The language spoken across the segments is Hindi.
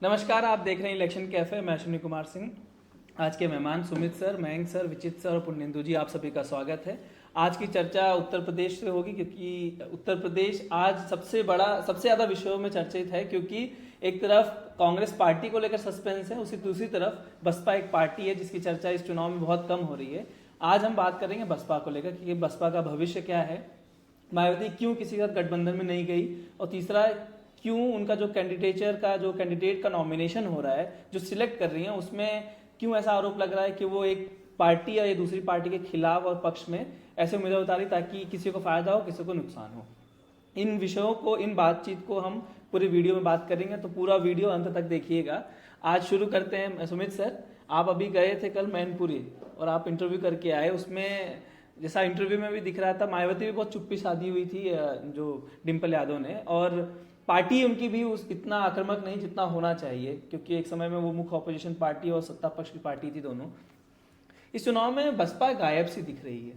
नमस्कार, आप देख रहे हैं इलेक्शन कैफे। मैं अश्विनी कुमार सिंह। आज के मेहमान Sumit sir, Mayank sir, Vichit sir और पुण्येंदु जी, आप सभी का स्वागत है। आज की चर्चा उत्तर प्रदेश से होगी क्योंकि उत्तर प्रदेश आज सबसे ज़्यादा विषयों में चर्चित है, क्योंकि एक तरफ कांग्रेस पार्टी को लेकर सस्पेंस है, उसी दूसरी तरफ बसपा एक पार्टी है जिसकी चर्चा इस चुनाव में बहुत कम हो रही है। आज हम बात करेंगे बसपा को लेकर कि बसपा का भविष्य क्या है, मायावती क्यों किसी के साथ गठबंधन में नहीं गई, और तीसरा क्यों उनका जो कैंडिडेट का नॉमिनेशन हो रहा है, जो सिलेक्ट कर रही है, उसमें क्यों ऐसा आरोप लग रहा है कि वो एक पार्टी या ये दूसरी पार्टी के खिलाफ और पक्ष में ऐसे उम्मीदवार उतारी ताकि किसी को फायदा हो, किसी को नुकसान हो। इन विषयों को, इन बातचीत को हम पूरी वीडियो में बात करेंगे, तो पूरा वीडियो अंत तक देखिएगा। आज शुरू करते हैं। सुमित सर, आप अभी गए थे कल मैनपुरी और आप इंटरव्यू करके आए। उसमें जैसा इंटरव्यू में भी दिख रहा था, मायावती भी बहुत चुप्पी साधी हुई थी, जो डिम्पल यादव ने, और पार्टी उनकी भी उस इतना आक्रामक नहीं जितना होना चाहिए, क्योंकि एक समय में वो मुख्य ऑपोजिशन पार्टी और सत्ता पक्ष की पार्टी थी दोनों। इस चुनाव में बसपा गायब सी दिख रही है,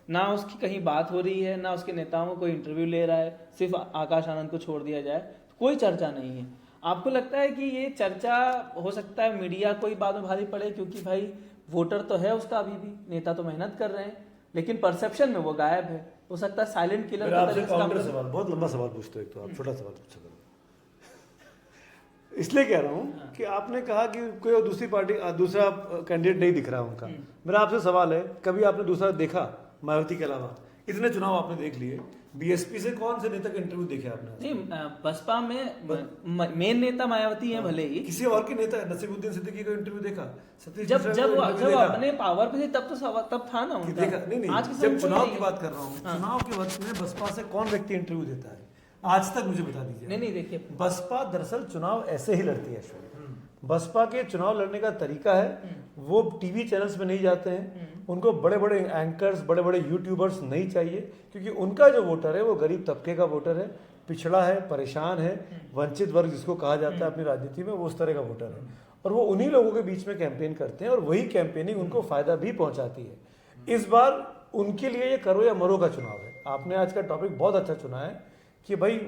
ना उसकी कहीं बात हो रही है, ना उसके नेताओं को कोई इंटरव्यू ले रहा है। सिर्फ आकाश आनंद को छोड़ दिया जाए तो कोई चर्चा नहीं है। आपको लगता है कि ये चर्चा, हो सकता है मीडिया को ही बाद में भारी पड़े, क्योंकि भाई वोटर तो है उसका, अभी भी नेता तो मेहनत कर रहे हैं, लेकिन परसेप्शन में वो गायब है। हो सकता है साइलेंट किलर। आपसे काउंटर सवाल, बहुत लंबा सवाल पूछते हो, एक तो आप छोटा सवाल पूछो। इसलिए कह रहा हूँ कि आपने कहा कि कोई दूसरी पार्टी, दूसरा कैंडिडेट नहीं दिख रहा उनका। मेरा आपसे सवाल है, कभी आपने दूसरा देखा मायावती के अलावा? इतने चुनाव आपने देख लिए, बीएसपी से कौन से नेता का इंटरव्यू देखे आपने? नहीं, बसपा में मेन नेता मायावती है, भले ही किसी और के नेता, नसीरुद्दीन सिद्दीकी का इंटरव्यू देखा? जब अपने पावर पे थे तब था ना उनका। देखा नहीं, आज जब चुनाव की बात कर रहा हूँ, चुनाव के वक्त में बसपा से कौन व्यक्ति इंटरव्यू देता है आज तक? मुझे बता दीजिए। नहीं, देखिए, बसपा दरअसल चुनाव ऐसे ही लड़ती है। बसपा के चुनाव लड़ने का तरीका है, वो टीवी चैनल्स में नहीं जाते हैं, उनको बड़े बड़े एंकर्स, बड़े बड़े यूट्यूबर्स नहीं चाहिए, क्योंकि उनका जो वोटर है वो गरीब तबके का वोटर है, पिछड़ा है, परेशान है, वंचित वर्ग जिसको कहा जाता है अपनी राजनीति में, वो उस तरह का वोटर है। और वो उन्हीं लोगों के बीच में कैंपेन करते हैं, और वही कैंपेनिंग उनको फायदा भी पहुंचाती है। इस बार उनके लिए ये करो या मरो का चुनाव है। आपने आज का टॉपिक बहुत अच्छा चुना है कि भाई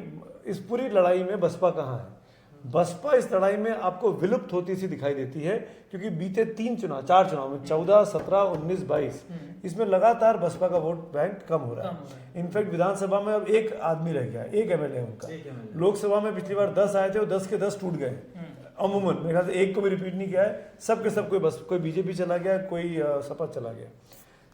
इस पूरी लड़ाई में बसपा कहाँ है। बसपा इस लड़ाई में आपको विलुप्त होती सी दिखाई देती है, क्योंकि बीते 4 चुनाव में 14, 17, 19, 22 इसमें लगातार बसपा का वोट बैंक कम हो रहा है। इनफैक्ट विधानसभा में अब एक आदमी रह गया, एक एमएलए उनका। लोकसभा में पिछली बार 10 आए थे, वो 10 के 10 टूट गए अमूमन। मेरे ख्याल से एक को भी रिपीट नहीं किया है, सब के सब कोई बीजेपी चला गया, कोई सपा चला गया।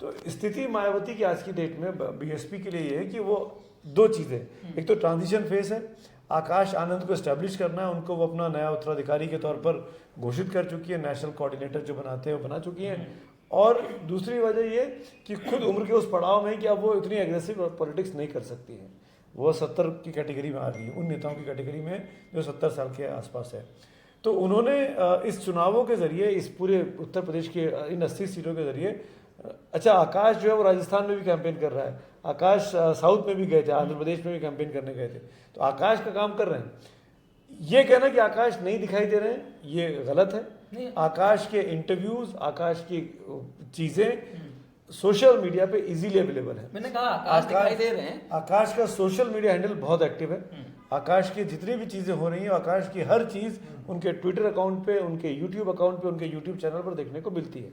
तो स्थिति मायावती की आज की डेट में बीएसपी के लिए ये है कि वो दो चीजें, एक तो ट्रांजिशन फेज है, आकाश आनंद को एस्टेब्लिश करना है, उनको वो अपना नया उत्तराधिकारी के तौर पर घोषित कर चुकी है, नेशनल कोऑर्डिनेटर जो बनाते हैं वो बना चुकी हैं। और दूसरी वजह ये कि खुद उम्र के उस पड़ाव में कि अब वो इतनी एग्रेसिव पॉलिटिक्स नहीं कर सकती है, वो 70 की कैटेगरी में आ रही है, उन नेताओं की कैटेगरी में जो 70 साल के आसपास है। तो उन्होंने इस चुनावों के जरिए, इस पूरे उत्तर प्रदेश के इन 80 सीटों के जरिए, अच्छा आकाश जो है वो राजस्थान में भी कैंपेन कर रहा है, आकाश साउथ में भी गए थे, आंध्र प्रदेश में भी कैंपेन करने गए थे, तो आकाश का काम कर रहे हैं। ये कहना कि आकाश नहीं दिखाई दे रहे हैं, ये गलत है। आकाश के इंटरव्यूज, आकाश की चीजें सोशल मीडिया पे इजीली अवेलेबल है। मैंने कहा आकाश दिखाई दे रहे हैं। आकाश का सोशल मीडिया हैंडल बहुत एक्टिव है। आकाश की जितनी भी चीजें हो रही हैं, आकाश की हर चीज उनके ट्विटर अकाउंट पे, उनके यूट्यूब अकाउंट पे, उनके यूट्यूब चैनल पर देखने को मिलती है।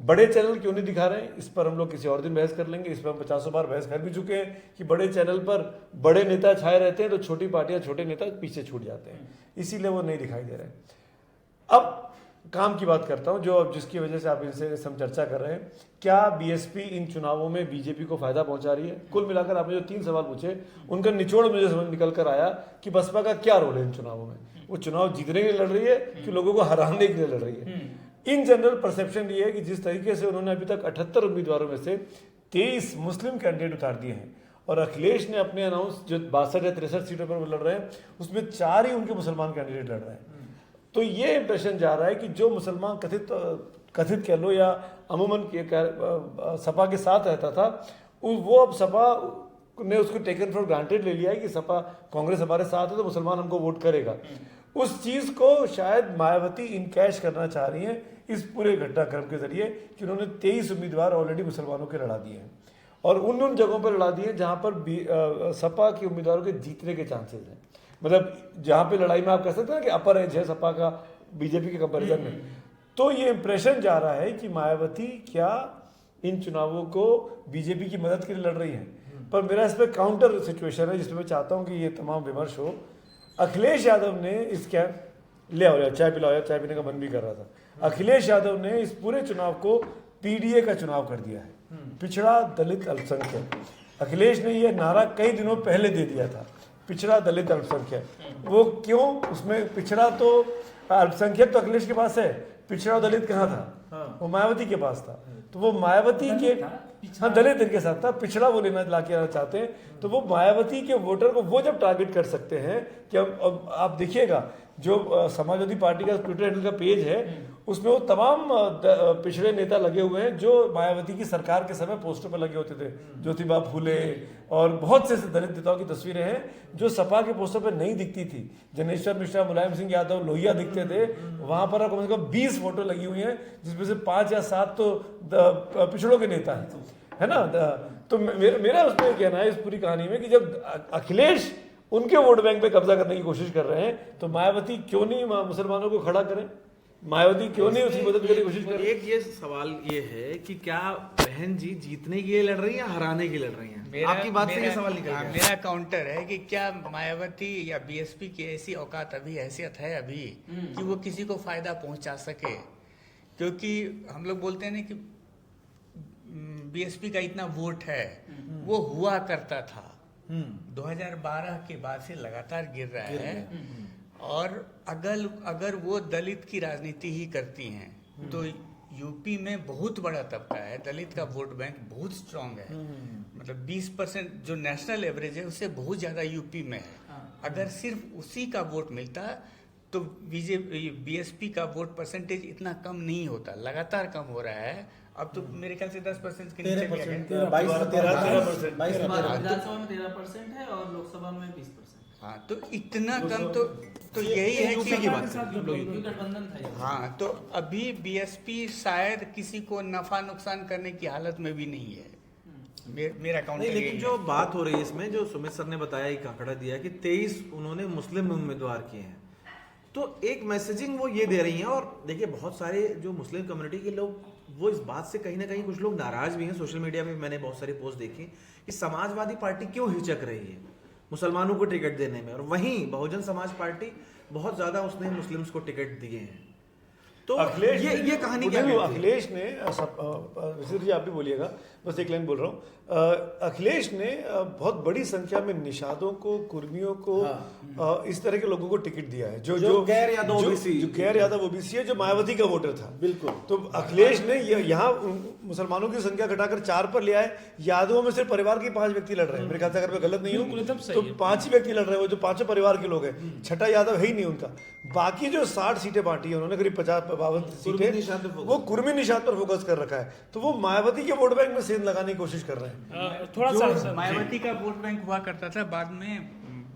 बड़े चैनल क्यों नहीं दिखा रहे हैं, इस पर हम लोग किसी और दिन बहस कर लेंगे। इस पर हम 50 बार बहस कर भी चुके हैं कि बड़े चैनल पर बड़े नेता छाए रहते हैं तो छोटी पार्टियां, छोटे नेता पीछे छूट जाते हैं, इसीलिए वो नहीं दिखाई दे रहे हैं। अब काम की बात करता हूं, जो अब जिसकी वजह से आप इनसे हम चर्चा कर रहे हैं, क्या बीएसपी इन चुनावों में बीजेपी को फायदा पहुंचा रही है? कुल मिलाकर आपने जो 3 सवाल पूछे, उनका निचोड़ मुझे समझ निकल कर आया कि बसपा का क्या रोल है इन चुनावों में। वो चुनाव जीतने के लिए लड़ रही है कि लोगों को हराने के लिए लड़ रही है? इन जनरल परसेप्शन ये है कि जिस तरीके से उन्होंने अभी तक 78 उम्मीदवारों में से 23 मुस्लिम कैंडिडेट उतार दिए हैं, और अखिलेश ने अपने अनाउंस जो 62 या 63 सीटों पर लड़ रहे हैं, उसमें 4 ही उनके मुसलमान कैंडिडेट लड़ रहे हैं। तो ये इंप्रेशन जा रहा है कि जो मुसलमान कथित कह लो या अमूमन सपा के साथ रहता था, वो अब सपा ने उसको टेकन फॉर ग्रांटेड ले लिया है कि सपा, कांग्रेस हमारे साथ है तो मुसलमान हमको वोट करेगा। उस चीज को शायद मायावती इनकैश करना चाह रही हैं इस पूरे घटनाक्रम के जरिए कि उन्होंने 23 उम्मीदवार ऑलरेडी मुसलमानों के लड़ा दिए हैं, और उन जगहों पर लड़ा दिए जहां पर सपा के उम्मीदवारों के जीतने के चांसेस हैं। मतलब जहाँ पे लड़ाई में आप कह सकते हैं कि अपर एज है सपा का बीजेपी के कंपैरिजन में, तो ये इंप्रेशन जा रहा है कि मायावती क्या इन चुनावों को बीजेपी की मदद के लिए लड़ रही हैं। पर मेरा इस पर काउंटर सिचुएशन है जिसमें मैं चाहता हूँ कि ये तमाम विमर्श हो। अखिलेश यादव ने इस क्या ले आओ यार, चाय पिलाओ यार, चाय पीने का मन भी कर रहा था। अखिलेश यादव ने इस पूरे चुनाव को पीडीए का चुनाव कर दिया है, पिछड़ा दलित अल्पसंख्यक। अखिलेश ने यह नारा कई दिनों पहले दे दिया था, पिछड़ा दलित अल्पसंख्यक। वो क्यों? उसमें पिछड़ा तो अल्पसंख्यक तो अखिलेश के पास है, पिछड़ा दलित कहाँ था? वो मायावती के पास था। तो वो मायावती के हाँ दलित इनके साथ था, पिछड़ा वो लेना लाके आना चाहते हैं। तो वो मायावती के वोटर को वो जब टारगेट कर सकते हैं कि अब आप देखिएगा जो समाजवादी पार्टी का ट्विटर हैंडल का पेज है उसमें वो तमाम पिछड़े नेता लगे हुए हैं जो मायावती की सरकार के समय पोस्टर पर लगे होते थे। ज्योतिबा फूले और बहुत से दलित नेताओं की तस्वीरें हैं जो सपा के पोस्टर पर नहीं दिखती थी। जनेश्वर मिश्रा, मुलायम सिंह यादव, लोहिया दिखते थे, वहां पर कम से कम 20 फोटो लगी हुई हैं जिसमें से 5 या 7 तो पिछड़ों के नेता हैं, है ना। तो मेरा उसमें कहना है इस पूरी कहानी में कि जब अखिलेश उनके वोट बैंक पे कब्जा करने की कोशिश कर रहे हैं तो मायावती क्यों नहीं मुसलमानों को खड़ा करें? मायावती क्यों नहीं उसकी मदद करने की कोशिश कर रही? एक ये सवाल ये है कि क्या बहन जी जीतने के लिए लड़ रही है, हराने के लिए लड़ रही हैं? आपकी बात से ये सवाल निकल गया। मेरा काउंटर है कि क्या मायावती या बीएसपी की ऐसी औकात अभी, हैसियत है अभी कि वो किसी को फायदा पहुंचा सके? क्योंकि हम लोग बोलते हैं ना कि बीएसपी का इतना वोट है, वो हुआ करता था 2012 के बाद से लगातार गिर रहा है। और अगर वो दलित की राजनीति ही करती हैं तो यूपी में बहुत बड़ा तबका है, दलित का वोट बैंक बहुत स्ट्रांग है। मतलब 20% जो नेशनल एवरेज है उससे बहुत ज्यादा यूपी में है। अगर सिर्फ उसी का वोट मिलता तो बीएसपी का वोट परसेंटेज इतना कम नहीं होता, लगातार कम हो रहा है। अब तो मेरे ख्याल से 10% के नीचे चला गया। 22% विधानसभा में 13% है और लोकसभा में 20%। हाँ, तो इतना कम तो यही है यूपी की बात गठबंधन था। हाँ, तो अभी बीएसपी शायद किसी को नफा नुकसान करने की हालत में भी नहीं है। मेरा काउंटर नहीं, लेकिन जो बात हो रही है इसमें, जो सुमित सर ने बताया, एक आंकड़ा दिया कि 23 उन्होंने मुस्लिम उम्मीदवार किए हैं, तो एक मैसेजिंग वो ये दे रही हैं। और देखिए बहुत सारे जो मुस्लिम कम्युनिटी के लोग वो इस बात से कहीं ना कहीं कुछ लोग नाराज भी हैं। सोशल मीडिया पे मैंने बहुत सारी पोस्ट देखी कि समाजवादी पार्टी क्यों हिचक रही है मुसलमानों को टिकट देने में, और वहीं बहुजन समाज पार्टी बहुत ज्यादा उसने मुस्लिम्स को टिकट दिए हैं। तो अखिलेश ये कहानी क्या देखो, कहती है? अखिलेश ने विशेष जी आप भी बोलिएगा, बस एक लाइन बोल रहा हूँ। अखिलेश ने बहुत बड़ी संख्या में निषादों को, कुर्मियों को, इस तरह के लोगों को टिकट दिया है जो गैर यादव ओबीसी, जो गैर यादव ओबीसी है, जो मायावती का वोटर था। बिल्कुल। तो अखिलेश ने यहाँ मुसलमानों की संख्या घटाकर 4 पर ले आए। यादवों में सिर्फ परिवार के 5 व्यक्ति लड़ रहे हैं, मेरे ख्याल से अगर मैं गलत नहीं हूँ तो 5 ही व्यक्ति लड़ रहे हैं, वो जो 5 परिवार के लोग हैं। छठा यादव है ही नहीं उनका। बाकी जो 60 सीटें बांटी है उन्होंने, करीब 50-52 सीटें वो कुर्मी निषाद पर फोकस कर रखा है। तो वो मायावती के वोट बैंक में सेंध लगाने की कोशिश कर रहे हैं। थोड़ा सा मायावती का वोट बैंक हुआ करता था, बाद में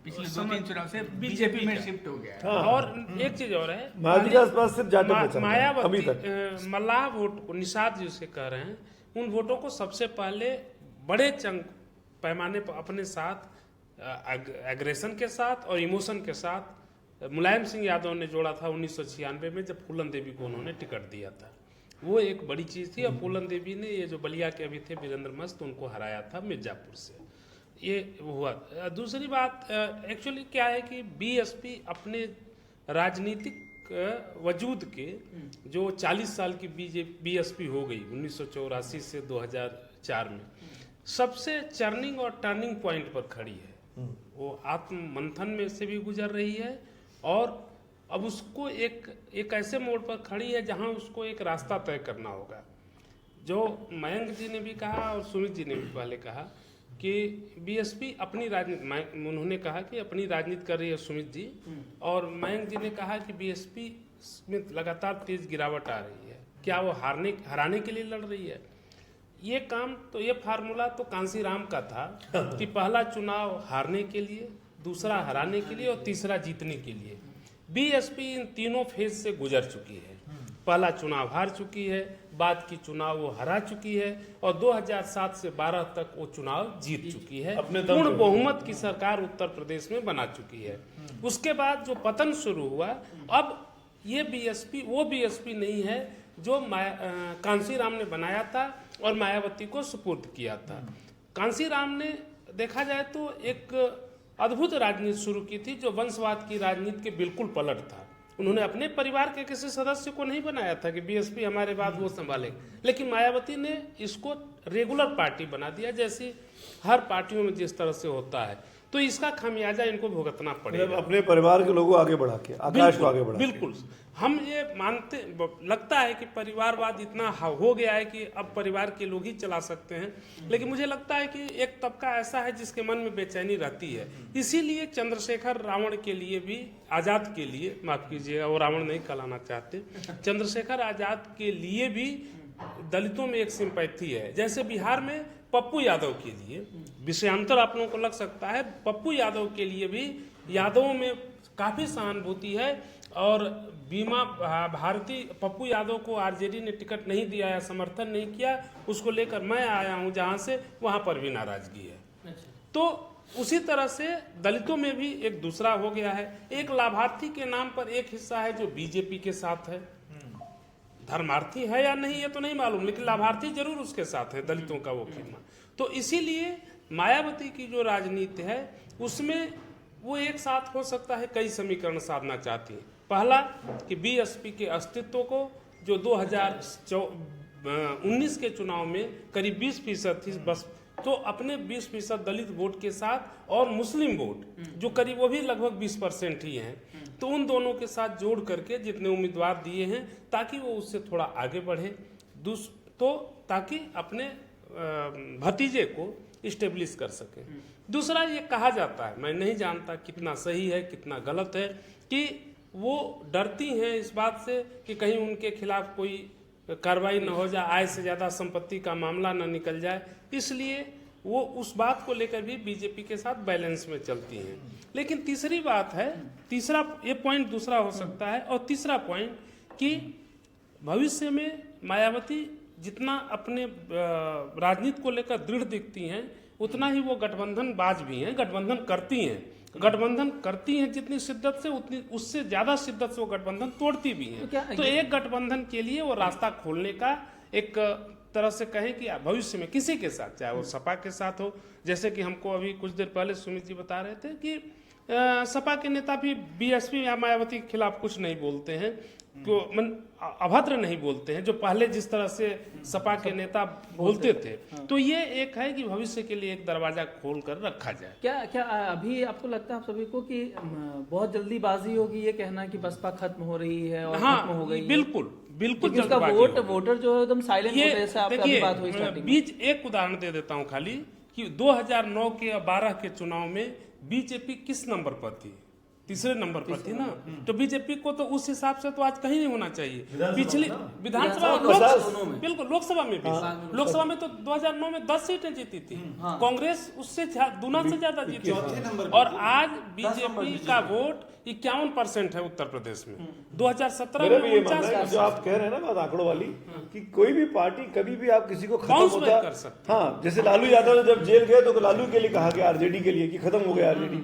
पिछले 2-3 चुनाव से बीजेपी में शिफ्ट हो गया है। और एक चीज और है, मायावती के आसपास सिर्फ जाटे बचा है अभी तक। मायावती मल्लाह वोट को, निषाद जिसे कह रहे हैं, उन वोटों को सबसे पहले बड़े पैमाने पर अपने साथ एग्रेशन के साथ और इमोशन के साथ मुलायम सिंह यादव ने जोड़ा था 1996 में, जब फूलन देवी को उन्होंने टिकट दिया था। वो एक बड़ी चीज थी। और फूलन देवी ने ये जो बलिया के अभी थे वीरेंद्र मस्त, उनको हराया था मिर्जापुर से, ये हुआ। दूसरी बात एक्चुअली क्या है कि बीएसपी अपने राजनीतिक वजूद के जो 40 साल की बीएसपी हो गई 1984 से 2004 में, सबसे चर्निंग और टर्निंग पॉइंट पर खड़ी है। वो आत्म मंथन में से भी गुजर रही है और अब उसको एक ऐसे मोड़ पर खड़ी है जहां उसको एक रास्ता तय करना होगा। जो मयंक जी ने भी कहा और सुमित जी ने भी पहले कहा कि बीएसपी अपनी राजनीति, उन्होंने कहा कि अपनी राजनीति कर रही है सुमित जी, और मयंक जी ने कहा कि बीएसपी में लगातार तेज गिरावट आ रही है। क्या वो हराने के लिए लड़ रही है? ये काम तो, ये फार्मूला तो कांसीराम का था कि पहला चुनाव हारने के लिए, दूसरा हराने के लिए और तीसरा जीतने के लिए। बीएसपी इन तीनों फेज से गुजर चुकी है। पहला चुनाव हार चुकी है, बाद की चुनाव वो हरा चुकी है, और 2007 से 12 तक वो चुनाव जीत चुकी है। पूर्ण बहुमत की सरकार उत्तर प्रदेश में बना चुकी है। उसके बाद जो पतन शुरू हुआ, अब ये बीएसपी वो बीएसपी नहीं है जो कांसीराम ने बनाया था और मायावती को सुपुर्द किया था। कांसीराम ने देखा जाए तो एक अद्भुत राजनीति शुरू की थी जो वंशवाद की राजनीति के बिल्कुल पलट था। उन्होंने अपने परिवार के किसी सदस्य को नहीं बनाया था कि बीएसपी हमारे बाद वो संभाले, लेकिन मायावती ने इसको रेगुलर पार्टी बना दिया, जैसे हर पार्टियों में जिस तरह से होता है। तो इसका खामियाजा इनको भुगतना पड़ेगा। अपने परिवार के लोगों आगे बढ़ा के, आकाश को आगे बढ़ा के। बिल्कुल, हम ये मानते, लगता है कि परिवारवाद इतना हो गया है कि अब परिवार के लोग ही चला सकते हैं, लेकिन मुझे लगता है कि एक तबका ऐसा है जिसके मन में बेचैनी रहती है। इसीलिए चंद्रशेखर रावण के लिए भी, आजाद के लिए, माफ कीजिएगा वो रावण नहीं कहलाना चाहते, चंद्रशेखर आजाद के लिए भी दलितों में एक सिंपैथी है। जैसे बिहार में पप्पू यादव के लिए, विषयांतर आप लोगों को लग सकता है, पप्पू यादव के लिए भी यादवों में काफी सहानुभूति है। और बीमा भारती पप्पू यादव को आरजेडी ने टिकट नहीं दिया या समर्थन नहीं किया, उसको लेकर मैं आया हूं जहां से, वहां पर भी नाराजगी है। तो उसी तरह से दलितों में भी एक दूसरा हो गया है। एक लाभार्थी के नाम पर एक हिस्सा है जो बीजेपी के साथ है, धर्मार्थी है या नहीं ये तो नहीं मालूम, लेकिन लाभार्थी जरूर उसके साथ है, दलितों का वो खेमा। तो इसीलिए मायावती की जो राजनीति है उसमें वो एक साथ हो सकता है कई समीकरण साधना चाहती है। पहला कि बीएसपी के अस्तित्व को, जो 2019 के चुनाव में करीब 20% थी बस, तो अपने 20% दलित वोट के साथ और मुस्लिम वोट जो करीब वो भी लगभग 20% ही हैं, तो उन दोनों के साथ जोड़ करके जितने उम्मीदवार दिए हैं ताकि वो उससे थोड़ा आगे बढ़े, तो ताकि अपने भतीजे को इस्टेब्लिश कर सके। दूसरा ये कहा जाता है, मैं नहीं जानता कितना सही है कितना गलत है, कि वो डरती हैं इस बात से कि कहीं उनके खिलाफ कोई कार्रवाई न हो जाए, आय से ज़्यादा संपत्ति का मामला न निकल जाए, इसलिए वो उस बात को लेकर भी बीजेपी के साथ बैलेंस में चलती हैं। लेकिन तीसरी बात है, तीसरा ये पॉइंट दूसरा हो सकता है, और तीसरा पॉइंट कि भविष्य में मायावती जितना अपने राजनीति को लेकर दृढ़ दिखती हैं उतना ही वो गठबंधन बाज भी हैं, गठबंधन करती हैं जितनी शिद्दत से, उतनी उससे ज्यादा शिद्दत से वो गठबंधन तोड़ती भी हैं। तो एक गठबंधन के लिए वो रास्ता खोलने का एक तरह से कहें कि भविष्य में किसी के साथ, चाहे वो सपा के साथ हो, जैसे कि हमको अभी कुछ देर पहले सुमित जी बता रहे थे कि सपा के नेता भी बीएसपी या मायावती के खिलाफ कुछ नहीं बोलते हैं, अभद्र नहीं बोलते हैं, जो पहले जिस तरह से सपा के नेता बोलते थे। तो ये एक है कि भविष्य के लिए एक दरवाजा खोल कर रखा जाए। क्या अभी आपको लगता है आप सभी को कि बहुत जल्दीबाजी होगी ये कहना कि बसपा खत्म हो रही है और खत्म हो गई? बिल्कुल उसका वोटर जो है एकदम साइलेंट हो रहे हैं। आपकी बात हुई स्टार्टिंग में। बीच एक उदाहरण दे देता हूँ खाली, कि 2009 के 12 के चुनाव में बीजेपी किस नंबर पर थी? तीसरे नंबर पर थी ना। तो बीजेपी को तो उस हिसाब से तो आज कहीं नहीं होना चाहिए। पिछली विधानसभा, बिल्कुल लोकसभा में भी, लोकसभा में तो 2009 में 10 सीटें जीती थी, कांग्रेस उससे दुना से ज्यादा जीती थी। और आज बीजेपी का वोट 51% है उत्तर प्रदेश में। 2017 में 49%। जो आप कह रहे हैं ना बात आंकड़ों वाली, कि कोई भी पार्टी कभी भी आप किसी को खत्म होता कर सकते। हाँ, जैसे लालू यादव जब जेल गए तो लालू के लिए कहा गया, आरजेडी के लिए कि खत्म हो गया आरजेडी,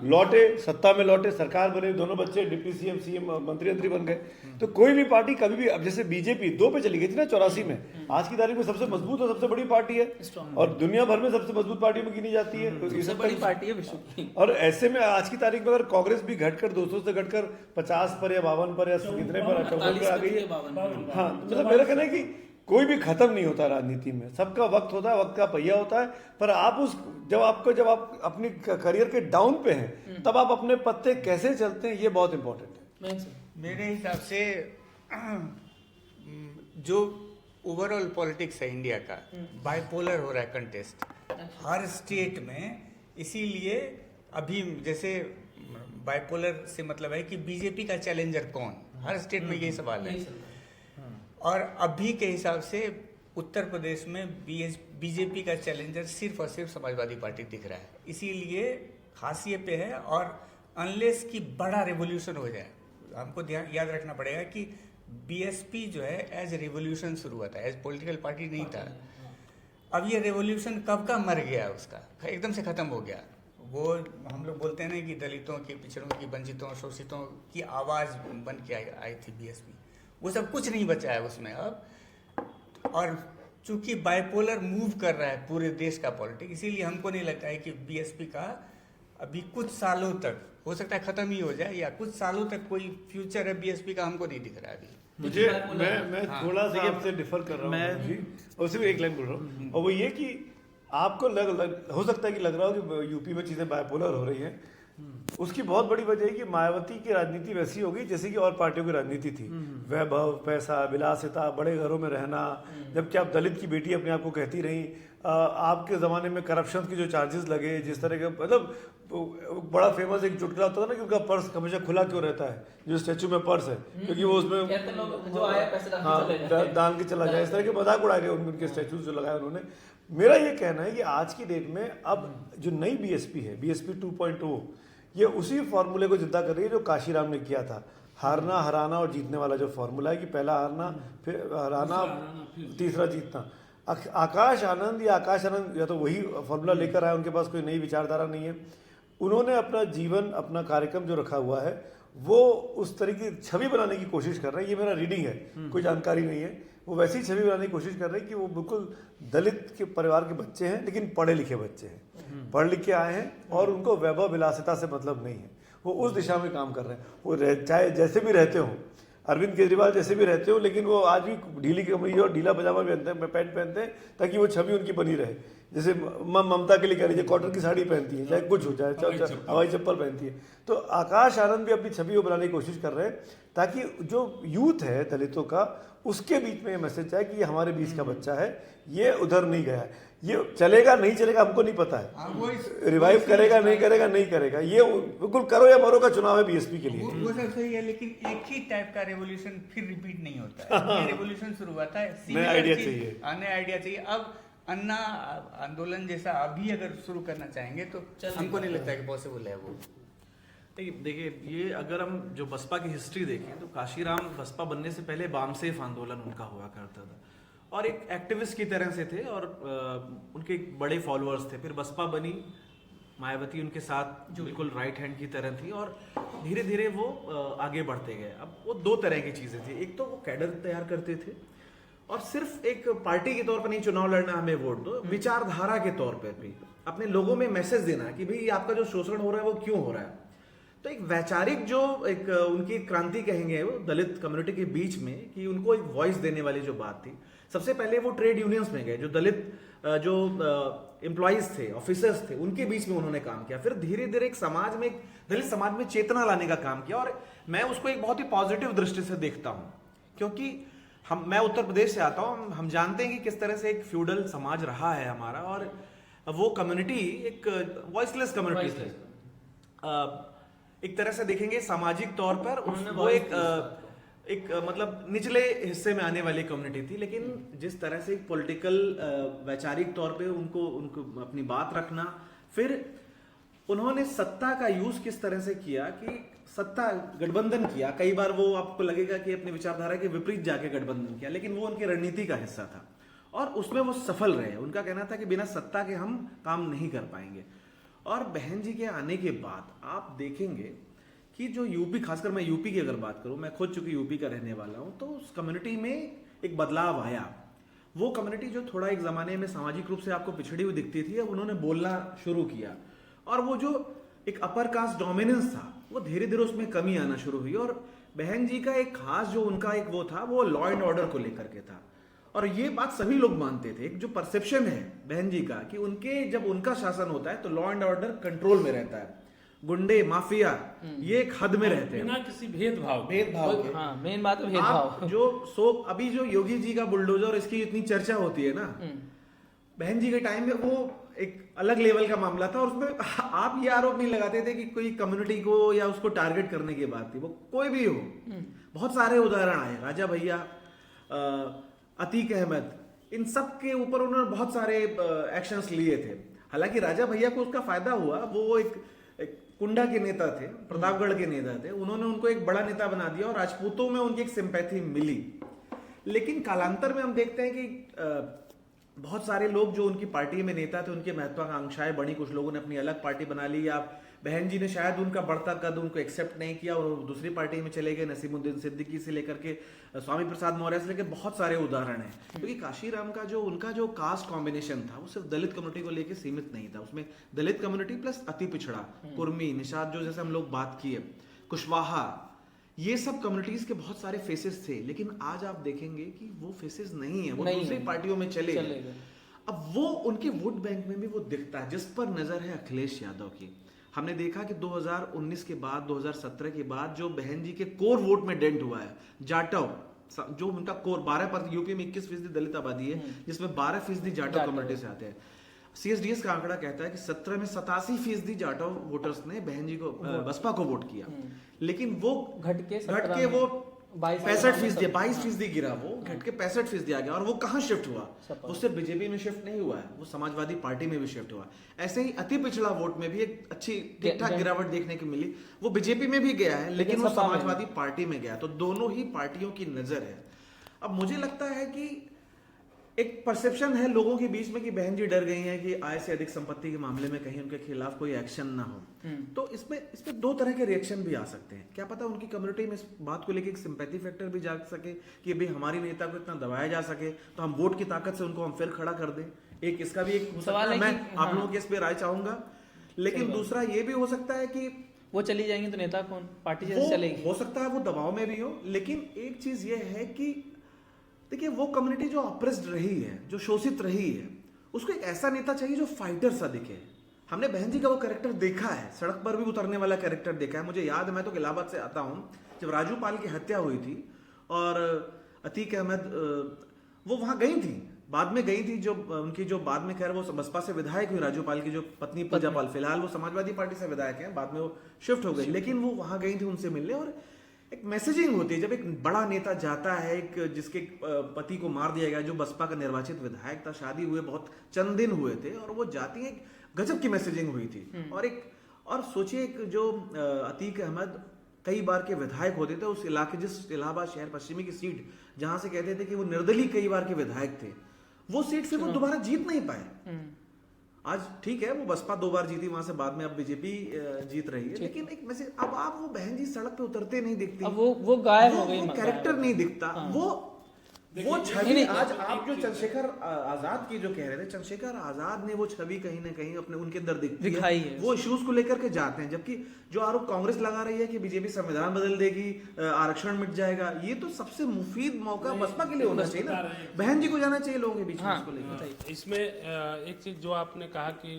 लौटे सत्ता में, लौटे सरकार बने, दोनों बच्चे डिप्टी सीएम सीएम मंत्री बन गए। तो कोई भी पार्टी कभी भी, अब जैसे बीजेपी 2 पे चली गई थी ना 84 में, आज की तारीख में सबसे मजबूत और सबसे बड़ी पार्टी है और दुनिया भर में सबसे मजबूत पार्टी में गिनी जाती है, सबसे बड़ी पार्टी है विश्व की। और ऐसे में आज की तारीख में अगर कांग्रेस भी घटकर 200 से घटकर 50 पर या 52 पर या कितने पर आ गई है, हाँ, मतलब मेरा कहना है कि कोई भी खत्म नहीं होता राजनीति में, सबका वक्त होता है, वक्त का पहिया होता है। पर आप जब आप अपनी करियर के डाउन पे हैं तब आप अपने पत्ते कैसे चलते हैं, ये बहुत इंपॉर्टेंट है। मेरे हिसाब से जो ओवरऑल पॉलिटिक्स है इंडिया का, बाइपोलर हो रहा है कंटेस्ट हर स्टेट में। इसीलिए अभी जैसे बाइपोलर से मतलब है कि बीजेपी का चैलेंजर कौन, हर स्टेट में यही सवाल है। और अभी के हिसाब से उत्तर प्रदेश में बीजेपी का चैलेंजर सिर्फ और सिर्फ समाजवादी पार्टी दिख रहा है। इसीलिए हाशिए पे है, और अनलेस की बड़ा रेवोल्यूशन हो जाए, हमको याद रखना पड़ेगा कि बीएसपी जो है एज रेवोल्यूशन शुरू हुआ था, एज पॉलिटिकल पार्टी नहीं था। अब ये रेवोल्यूशन कब का मर गया, उसका एकदम से खत्म हो गया। वो हम लोग बोलते हैं ना कि दलितों की, पिछड़ों की, वंचितों, शोषितों की आवाज़ बन के आई थी बीएसपी, वो सब कुछ नहीं बचा है उसमें अब। और चूंकि बाइपोलर मूव कर रहा है पूरे देश का पॉलिटिक्स, इसीलिए हमको नहीं लगता है कि बीएसपी का अभी कुछ सालों तक, हो सकता है खत्म ही हो जाए, या कुछ सालों तक कोई फ्यूचर है बीएसपी का, हमको नहीं दिख रहा है अभी। मुझे मैं थोड़ा सा आपसे डिफर कर रहा हूँ जी, और सिर्फ एक लाइन बोल रहा हूँ, और वो ये कि आपको हो सकता है कि लग रहा हो कि यूपी में चीजें बाइपोलर हो रही हैं। उसकी बहुत बड़ी वजह है कि मायावती की राजनीति वैसी होगी जैसे कि और पार्टियों की राजनीति थी। वैभव, पैसा, विलासिता, बड़े घरों में रहना, जबकि आप दलित की बेटी अपने आप को कहती रही। आपके ज़माने में करप्शन के जो चार्जेस लगे, जिस तरह के, मतलब बड़ा फेमस एक चुटकुला होता था ना कि उनका पर्स हमेशा खुला क्यों रहता है, जो स्टैचू में पर्स है, क्योंकि वो उसमें जो आया पैसे दान के चला जाए, इस तरह के मजाक उड़ाए गए उनके स्टैचूज जो लगाए उन्होंने। मेरा ये कहना है कि आज की डेट में अब जो नई बीएसपी है, बीएसपी 2.0, ये उसी फॉर्मूले को जिंदा कर रही है जो काशीराम ने किया था। हारना, हराना और जीतने वाला जो फॉर्मूला है कि पहला हारना, फिर हराना, तीसरा जीतना। आकाश आनंद या तो वही फॉर्मूला लेकर आए, उनके पास कोई नई विचारधारा नहीं है। उन्होंने अपना जीवन, अपना कार्यक्रम जो रखा हुआ है, वो उस तरह की छवि बनाने की कोशिश कर रहे हैं। ये मेरा रीडिंग है, कोई जानकारी नहीं है। वो वैसी छवि बनाने की कोशिश कर रहे हैं कि वो बिल्कुल दलित के परिवार के बच्चे हैं, लेकिन पढ़े लिखे बच्चे हैं, पढ़ लिख के आए हैं, और उनको वैभव विलासिता से मतलब नहीं है। वो उस दिशा में काम कर रहे हैं। वो चाहे जैसे भी रहते हों, अरविंद केजरीवाल जैसे भी रहते हो, लेकिन वो आज भी ढीली कमीज और ढीला पजामा पहनते हैं, पैंट पहनते हैं, ताकि वो छवि उनकी बनी रहे। जैसे ममता के लिए कह लीजिए, कॉटन की साड़ी पहनती है, चाहे कुछ हो जाए, हवाई चप्पल पहनती है। तो आकाश आनंद भी अपनी छवि को बनाने की कोशिश कर रहे हैं, ताकि जो यूथ है दलितों का, उसके बीच में ये मैसेज जाए कि ये हमारे बीच का बच्चा है, ये उधर नहीं गया है। ये चलेगा नहीं चलेगा हमको नहीं पता है, रिवाइव करेगा नहीं करेगा, ये बिल्कुल करो या मरो का चुनाव है बीएसपी के लिए। वो सब सही है, लेकिन एक ही टाइप का रेवोल्यूशन फिर रिपीट नहीं होता है। ये रेवोल्यूशन शुरू हुआ था, नया आइडिया चाहिए, नया आइडिया चाहिए। अब अन्ना आंदोलन जैसा अभी अगर शुरू करना चाहेंगे तो हमको नहीं लगता कि पॉसिबल है वो। देखिए, ये अगर हम जो बसपा की हिस्ट्री देखें तो काशीराम बसपा बनने से पहले बामसेफ आंदोलन उनका हुआ करता था, और एक एक्टिविस्ट की तरह से थे, और उनके बड़े फॉलोअर्स थे। फिर बसपा बनी, मायावती उनके साथ जो बिल्कुल राइट हैंड की तरह थी, और धीरे धीरे वो आगे बढ़ते गए। अब वो दो तरह की चीज़ें थी, एक तो वो कैडर तैयार करते थे, और सिर्फ एक पार्टी के तौर पर नहीं चुनाव लड़ना, हमें वोट दो, विचारधारा के तौर पर भी अपने लोगों में मैसेज देना कि भाई आपका जो शोषण हो रहा है वो क्यों हो रहा है। तो एक वैचारिक जो एक उनकी क्रांति कहेंगे वो दलित कम्युनिटी के बीच में, कि उनको एक वॉइस देने वाली जो बात थी। सबसे पहले वो ट्रेड यूनियंस में गए, जो दलित जो एम्प्लॉइज थे, ऑफिसर्स थे, उनके बीच में उन्होंने काम किया। फिर धीरे धीरे एक समाज में, एक दलित समाज में चेतना लाने का काम किया, और मैं उसको एक बहुत ही पॉजिटिव दृष्टि से देखता हूँ, क्योंकि मैं उत्तर प्रदेश से आता हूँ। हम जानते हैं कि किस तरह से एक फ्यूडल समाज रहा है हमारा, और वो कम्युनिटी एक वॉइसलेस कम्युनिटी थी। एक तरह से देखेंगे सामाजिक तौर पर वो एक मतलब निचले हिस्से में आने वाली कम्युनिटी थी, लेकिन जिस तरह से एक पॉलिटिकल वैचारिक तौर पे उनको अपनी बात रखना, फिर उन्होंने सत्ता का यूज किस तरह से किया कि सत्ता गठबंधन किया। कई बार वो आपको लगेगा कि अपनी विचारधारा के विपरीत जाके गठबंधन किया, लेकिन वो उनकी रणनीति का हिस्सा था, और उसमें वो सफल रहे। उनका कहना था कि बिना सत्ता के हम काम नहीं कर पाएंगे। और बहन जी के आने के बाद आप देखेंगे कि जो यूपी, खासकर मैं यूपी की अगर बात करूं, मैं खुद चूंकि यूपी का रहने वाला हूं, तो उस कम्युनिटी में एक बदलाव आया। वो कम्युनिटी जो थोड़ा एक जमाने में सामाजिक रूप से आपको पिछड़ी हुई दिखती थी, अब उन्होंने बोलना शुरू किया, और वो जो एक अपर कास्ट डोमिनेंस था वो धीरे धीरे उसमें कमी आना शुरू हुई। और बहन जी का एक खास जो उनका एक वो था, वो लॉ एंड ऑर्डर को लेकर के था, और ये बात सभी लोग मानते थे। एक जो परसेप्शन है बहन जी का कि उनके जब उनका शासन होता है तो लॉ एंड ऑर्डर कंट्रोल में रहता है, गुंडे माफिया ये एक हद में रहते हैं बिना किसी भेदभाव के। हाँ, मेन बात है भेदभाव। जो अभी जो योगी जी का बुलडोजर, इसकी इतनी चर्चा होती है ना, बहन जी के टाइम में वो एक अलग लेवल का मामला था, और उसमें आप ये आरोप नहीं लगाते थे कि कोई कम्युनिटी को या उसको टारगेट करने की बात थी, वो कोई भी हो। बहुत सारे उदाहरण आए, राजा भैया, अतीक अहमद, इन सब के ऊपर उन्होंने बहुत सारे एक्शंस लिए थे। हालांकि राजा भैया को उसका फायदा हुआ, वो एक कुंडा के नेता थे, प्रतापगढ़ के नेता थे, उन्होंने उनको एक बड़ा नेता बना दिया, और राजपूतों में उनकी एक सिंपैथी मिली। लेकिन कालांतर में हम देखते हैं कि बहुत सारे लोग जो उनकी पार्टी में नेता थे, उनकी महत्वाकांक्षाएं बढ़ी, कुछ लोगों ने अपनी अलग पार्टी बना ली, या बहन जी ने शायद उनका बढ़ता कद उनको एक्सेप्ट नहीं किया और वो दूसरी पार्टी में चले गए। नसीमुद्दीन सिद्दीकी से लेकर के स्वामी प्रसाद मौर्य से लेकर बहुत सारे उदाहरण हैं। क्योंकि काशीराम का जो उनका जो कास्ट कॉम्बिनेशन था वो सिर्फ दलित कम्युनिटी को लेकर सीमित नहीं था, उसमें दलित कम्युनिटी प्लस अति पिछड़ा, कुर्मी, निषाद, जो जैसे हम लोग बात किए, कुशवाहा, ये सब कम्युनिटीज के बहुत सारे फेसेस थे। लेकिन आज आप देखेंगे कि वो फेसेस नहीं है, वो दूसरी पार्टियों में चले गए। अब वो उनके वोट बैंक में भी वो दिखता है, जिस पर नजर है अखिलेश यादव की। हमने देखा कि 2019 के बाद, 2017 के बाद जो बहन जी के कोर वोट में डेंट हुआ है, जाटव, जो उनका कोर 12%, यूपी में 21% दलित आबादी है जिसमें 12% जाटव कम्युनिटी से आते हैं। CSDS का आंकड़ा कहता है कि 17 में 87% जाटव वोटर्स ने बहन जी को, बसपा को वोट किया। लेकिन वो घट के वो 65%, 22% गिरा, वो घट के 65% आ गया। और वो कहाँ शिफ्ट हुआ? वो सिर्फ बीजेपी में शिफ्ट नहीं हुआ है, वो समाजवादी पार्टी में भी शिफ्ट हुआ। ऐसे ही अति पिछड़ा वोट में भी एक अच्छी ठीक ठाक गिरावट देखने को मिली, वो बीजेपी में भी गया है लेकिन वो समाजवादी पार्टी में गया। तो दोनों ही पार्टियों की नजर है। अब मुझे लगता है कि एक परसेप्शन है लोगों के बीच में कि बहन जी डर गई हैं कि आय से अधिक संपत्ति के मामले में कहीं उनके खिलाफ कोई एक्शन ना हो। तो इसमें दो तरह के रिएक्शन भी आ सकते हैं। क्या पता उनकी कम्युनिटी में इस बात को लेकर एक सिंपैथी फैक्टर भी जाग सके कि भाई हमारी नेता को इतना दबाया जा सके तो हम वोट की ताकत से उनको हम फिर खड़ा कर दें। एक इसका भी एक सवाल है, मैं आप लोगों के इस पे राय चाहूंगा। लेकिन दूसरा ये भी हो सकता है कि वो चली जाएंगी तो नेता कौन, पार्टी जैसे चलेगी। हो सकता है वो दबाव में भी हो। लेकिन एक चीज ये है कि देखिए, वो कम्युनिटी जो अप्रेस्ड रही है, जो शोषित रही है, उसको एक ऐसा नेता चाहिए जो फाइटर सा दिखे। हमने बहन जी का वो कैरेक्टर देखा है, सड़क पर भी उतरने वाला कैरेक्टर देखा है। मुझे याद है, मैं तो इलाहाबाद से आता हूँ, जब राजू पाल की हत्या हुई थी और अतीक अहमद वो वहां गई थी, बाद में गई थी, जो उनकी जो बाद में खैर वो बसपा से विधायक हुई, राजू पाल की जो पत्नी पूजा पाल, फिलहाल वो समाजवादी पार्टी से विधायक हैं, बाद में वो शिफ्ट हो गई। लेकिन वो वहां गई थी उनसे मिलने, और एक मैसेजिंग होती है जब एक बड़ा नेता जाता है, एक जिसके पति को मार दिया गया, जो बसपा का निर्वाचित विधायक था, शादी हुए बहुत चंद दिन हुए थे, और वो जाती है, गजब की मैसेजिंग हुई थी। और सोचिए जो अतीक अहमद कई बार के विधायक होते थे उस इलाके, जिस इलाहाबाद शहर पश्चिमी की सीट जहां से कहते थे कि वो निर्दलीय कई बार के विधायक थे, वो सीट फिर वो दोबारा जीत नहीं पाए। आज ठीक है, वो बसपा 2 बार जीती वहां से, बाद में अब बीजेपी जीत रही है। लेकिन एक मैसेज, अब आप वो बहन जी सड़क पे उतरते नहीं दिखती, अब वो गायब हो गई, कैरेक्टर नहीं दिखता। वो छवि आज आप जो चंद्रशेखर आजाद की जो कह रहे थे, चंद्रशेखर आजाद ने वो छवि कहीं ना कहीं अपने उनके अंदर दिखाई है। वो इश्यूज को लेकर के जाते हैं, जबकि जो आरोप कांग्रेस लगा रही है कि बीजेपी संविधान बदल देगी, आरक्षण मिट जाएगा, ये तो सबसे मुफीद मौका बसपा के लिए होना चाहिए ना। बहन जी को जाना चाहिए लोगों के बीच में इसको लेकर। इसमें एक चीज जो आपने कहा कि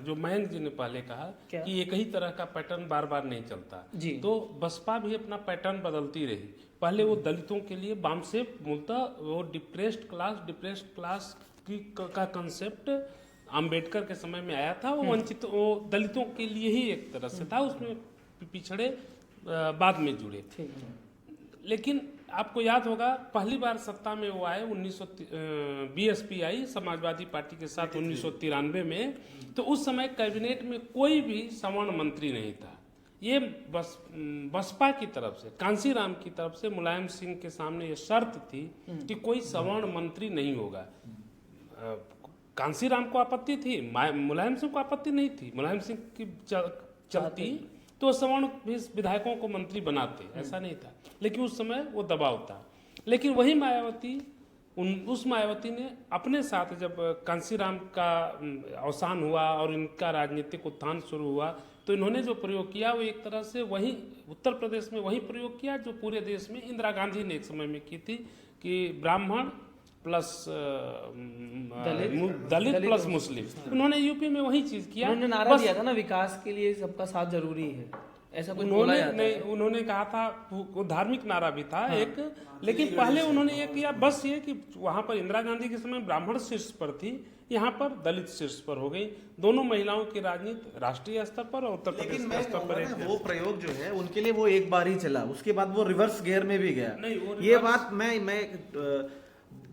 जो मयंक जी ने पहले कहा कि एक ही तरह का पैटर्न बार बार नहीं चलता, तो बसपा भी अपना पैटर्न बदलती रही। पहले वो दलितों के लिए बाम से मूलतः वो डिप्रेस्ड क्लास का कंसेप्ट अंबेडकर के समय में आया था। वो वंचित, वो दलितों के लिए ही एक तरह से था, उसमें पिछड़े बाद में जुड़े। लेकिन आपको याद होगा पहली बार सत्ता में वो आए 1993 आई समाजवादी पार्टी के साथ 1993 में, तो उस समय कैबिनेट में कोई भी सवर्ण मंत्री नहीं था। ये बसपा की तरफ से, कांसीराम की तरफ से मुलायम सिंह के सामने ये शर्त थी कि कोई सवर्ण मंत्री नहीं होगा। कांसीराम को आपत्ति थी, मुलायम सिंह को आपत्ति नहीं थी। मुलायम सिंह की चलती तो सवर्ण भी विधायकों को मंत्री बनाते, ऐसा नहीं था। लेकिन उस समय वो दबाव था। लेकिन वही मायावती, उस मायावती ने अपने साथ, जब कांसीराम का अवसान हुआ और इनका राजनीतिक उत्थान शुरू हुआ, तो इन्होंने जो प्रयोग किया वो एक तरह से वही उत्तर प्रदेश में वही प्रयोग किया जो पूरे देश में इंदिरा गांधी ने एक समय में की थी, कि ब्राह्मण प्लस दलित प्लस मुस्लिम। उन्होंने यूपी में वही चीज किया। उन्होंने नारा दिया था ना, विकास के लिए सबका साथ जरूरी है, ऐसा कुछ बोला जाता है। उन्होंने कहा था, वो धार्मिक नारा भी था एक। लेकिन पहले उन्होंने ये किया, बस ये कि वहां पर इंदिरा गांधी के समय ब्राह्मण शीर्ष पर थी, यहाँ पर दलित शीर्ष पर हो गई। दोनों महिलाओं की राजनीति राष्ट्रीय स्तर पर और उत्तर प्रदेश के स्तर पर वो प्रयोग जो है उनके लिए वो एक बार ही चला, उसके बाद वो रिवर्स गियर में भी गया। ये बात मैं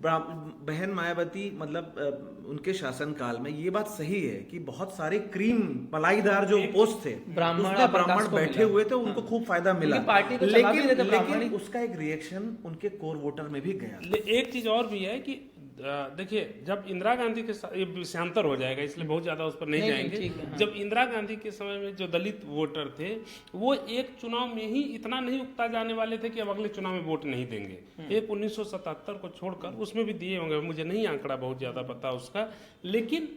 बहन मायावती, मतलब उनके शासनकाल में ये बात सही है कि बहुत सारे क्रीम पलाईदार जो पोस्ट थे, ब्राह्मण बैठे हुए थे, उनको खूब फायदा मिला। लेकिन उसका एक रिएक्शन उनके कोर वोटर में भी गया। एक चीज और भी है कि देखिए, जब इंदिरा गांधी के ये विषयांतर हो जाएगा इसलिए बहुत ज्यादा उस पर नहीं जाएंगे। ठीक है, हाँ। जब इंदिरा गांधी के समय में जो दलित वोटर थे वो एक चुनाव में ही इतना नहीं उकता जाने वाले थे कि अब अगले चुनाव में वोट नहीं देंगे। एक 1977 को छोड़कर उसमें भी दिए होंगे, मुझे नहीं आंकड़ा बहुत ज्यादा पता उसका, लेकिन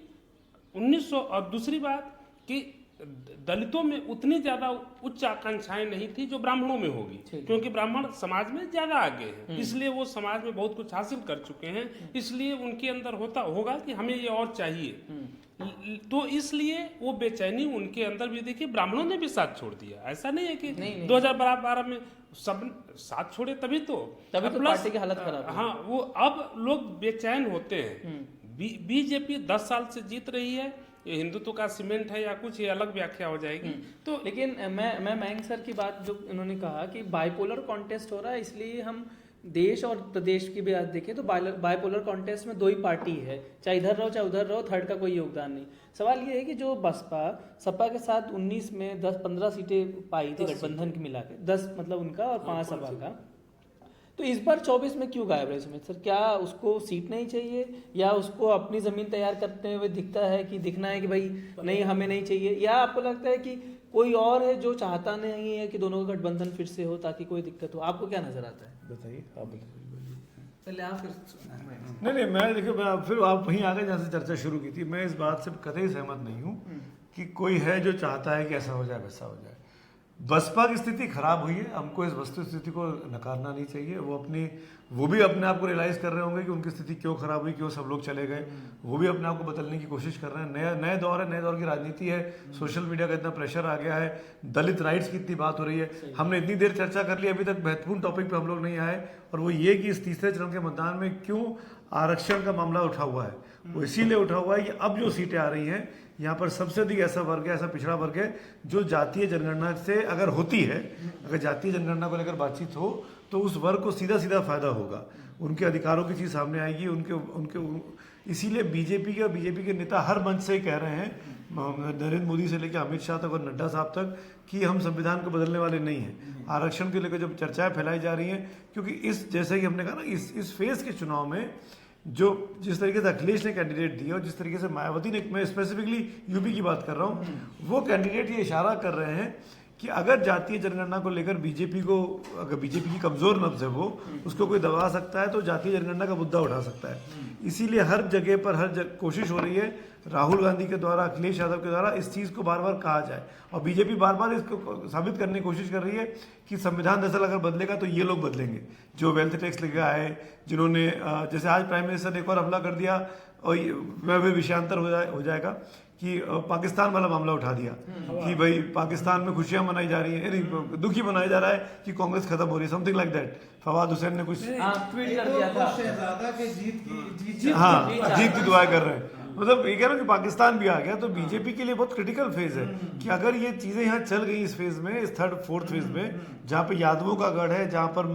1900। और दूसरी बात कि दलितों में उतनी ज्यादा उच्च आकांक्षाएं नहीं थी जो ब्राह्मणों में होगी, क्योंकि ब्राह्मण समाज में ज्यादा आगे हैं, इसलिए वो समाज में बहुत कुछ हासिल कर चुके हैं, इसलिए उनके अंदर होगा कि हमें ये और चाहिए। तो इसलिए वो बेचैनी उनके अंदर भी, देखिए ब्राह्मणों ने भी साथ छोड़ दिया, ऐसा नहीं है कि 2012 में सब साथ छोड़े तभी तो पार्टी की हालत खराब है। हाँ, वो अब लोग बेचैन होते हैं। बीजेपी 10 साल से जीत रही है, ये हिंदुत्व का सीमेंट है या कुछ, ये अलग व्याख्या हो जाएगी। तो लेकिन मैं मयंक सर की बात जो उन्होंने कहा कि बाइपोलर कॉन्टेस्ट हो रहा है, इसलिए हम देश और प्रदेश की भी बात देखें तो बाइपोलर कॉन्टेस्ट में दो ही पार्टी है, चाहे इधर रहो चाहे उधर रहो, थर्ड का कोई योगदान नहीं। सवाल ये है कि जो बसपा सपा के साथ 19 में 10-15 सीटें पाई थी गठबंधन की मिला के, 10 मतलब उनका और 5 सपा का, तो इस बार 24 में क्यों गायब रहे सुमित सर? क्या उसको सीट नहीं चाहिए या उसको अपनी जमीन तैयार करते हुए दिखता है कि दिखना है कि भाई नहीं हमें नहीं चाहिए, या आपको लगता है कि कोई और है जो चाहता नहीं है कि दोनों का गठबंधन फिर से हो ताकि कोई दिक्कत हो? आपको क्या नजर आता है? बताइए, आप बताइए। पहले आप फिर नहीं, मैं देखिए, मैं फिर आप वहीं आगे जहाँ से चर्चा शुरू की थी, मैं इस बात से कतई सहमत नहीं हूँ कि कोई है जो चाहता है कि ऐसा हो जाए वैसा हो जाए। बसपा की स्थिति खराब हुई है, हमको इस वस्तु स्थिति को नकारना नहीं चाहिए। वो भी अपने आप को रियलाइज कर रहे होंगे कि उनकी स्थिति क्यों खराब हुई, क्यों सब लोग चले गए। वो भी अपने आप को बदलने की कोशिश कर रहे हैं। नए दौर है, नए दौर की राजनीति है, सोशल मीडिया का इतना प्रेशर आ गया है, दलित राइट्स की इतनी बात हो रही है। हमने इतनी देर चर्चा कर ली, अभी तक महत्वपूर्ण टॉपिक पे हम लोग नहीं आए, और वो ये कि इस तीसरे चरण के मतदान में क्यों आरक्षण का मामला उठा हुआ है। वो इसीलिए उठा हुआ है कि अब जो सीटें आ रही हैं, यहाँ पर सबसे अधिक ऐसा वर्ग है, ऐसा पिछड़ा वर्ग है जो जातीय जनगणना से अगर होती है, अगर जातीय जनगणना को लेकर बातचीत हो तो उस वर्ग को सीधा सीधा फायदा होगा, उनके अधिकारों की चीज़ सामने आएगी। उनके इसीलिए बीजेपी के नेता हर मंच से ही कह रहे हैं, नरेंद्र मोदी से लेकर अमित शाह तक और नड्डा साहब तक, कि हम संविधान को बदलने वाले नहीं हैं। आरक्षण के लेकर जब चर्चाएं फैलाई जा रही हैं, क्योंकि इस जैसे कि हमने कहा ना, इस फेज के चुनाव में जिस तरीके से अखिलेश ने कैंडिडेट दिया और जिस तरीके से मायावती ने, मैं स्पेसिफिकली यूपी की बात कर रहा हूँ, वो कैंडिडेट ये इशारा कर रहे हैं कि अगर जातीय जनगणना को लेकर अगर बीजेपी की कमजोर नब्ज है वो उसको कोई दबा सकता है, तो जातीय जनगणना का मुद्दा उठा सकता है। इसीलिए हर जगह पर कोशिश हो रही है, राहुल गांधी के द्वारा, अखिलेश यादव के द्वारा, इस चीज़ को बार बार कहा जाए, और बीजेपी बार बार इसको साबित करने की कोशिश कर रही है कि संविधान दरअसल अगर बदलेगा तो ये लोग बदलेंगे जो वेल्थ टैक्स लेके आए, जिन्होंने जैसे आज प्राइम मिनिस्टर ने एक और हमला कर दिया, और वह विषयांतर हो जाएगा कि पाकिस्तान वाला मामला उठा दिया कि भाई पाकिस्तान में खुशियां मनाई जा रही है, दुखी मनाया जा रहा है कि कांग्रेस खत्म हो रही है, something like that. Fawad Hussain ने कुछ ट्वीट कर दिया था, शहजादा के जीत की दुआएं कर रहे हैं। मतलब ये कह रहा हूँ कि पाकिस्तान भी आ गया, तो बीजेपी के लिए बहुत क्रिटिकल फेज है कि अगर ये चीजें यहाँ चल गई इस फेज में, इस 3rd 4th फेज में, जहाँ पे यादवों का गढ़ है, जहाँ पर